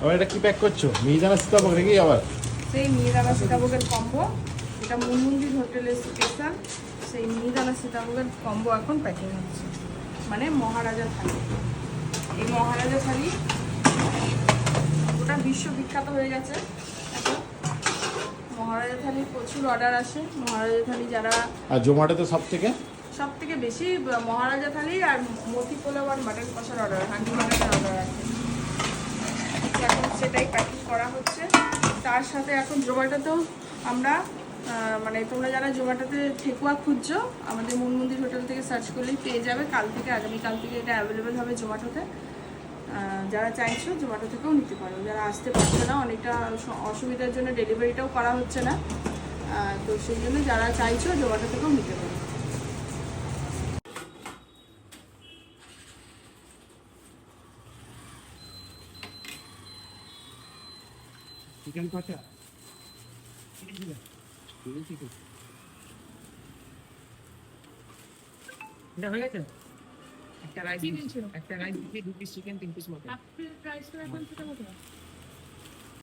আবার এটা কি প্যাক করছো? মিহিদানা সীতাভোগ নাকি আবার? সেই মিহিদানা সীতাভোগের কম্বো, এটা মনমন্দির হোটেলের স্পেশাল। সেই মিহিদানা সীতাভোগের কম্বো এখন প্যাকিং হচ্ছে, মানে মহারাজা থালি। এই মহারাজা থালি ওটা বিশ্ববিখ্যাত হয়ে গেছে এখন। মহারাজা থালির প্রচুর অর্ডার আসে। মহারাজা থালি যারা, আর জোম্যাটোতে সব থেকে বেশি মহারাজা থালি আর মতি পোলাও আর মাটন কষার অর্ডার, হান্ডি মাটনের অর্ডার আছে। এখন সেটাই প্যাকিং করা হচ্ছে। তার সাথে এখন জোম্যাটোতেও আমরা মানে তোমরা যারা জোম্যাটোতে ঠেকুয়া খুঁজছো, আমাদের মনমন্দির হোটেল থেকে সার্চ করলেই পেয়ে যাবে। কাল থেকে, আগামীকাল থেকে এটা অ্যাভেলেবেল হবে জোম্যাটোতে। যারা চাইছো জোম্যাটো থেকেও নিতে পারো। যারা আসতে পারছে না, অনেকটা অসুবিধার জন্য ডেলিভারিটাও করা হচ্ছে না, তো সেই জন্য যারা চাইছো জোম্যাটো থেকেও নিতে পারো। চিকেন কষা এটা হয়ে গেছে। একটা রাইস, একটা rice, 2 piece chicken, 3 piece mutton. প্রাইসটা এখন সেটা কত?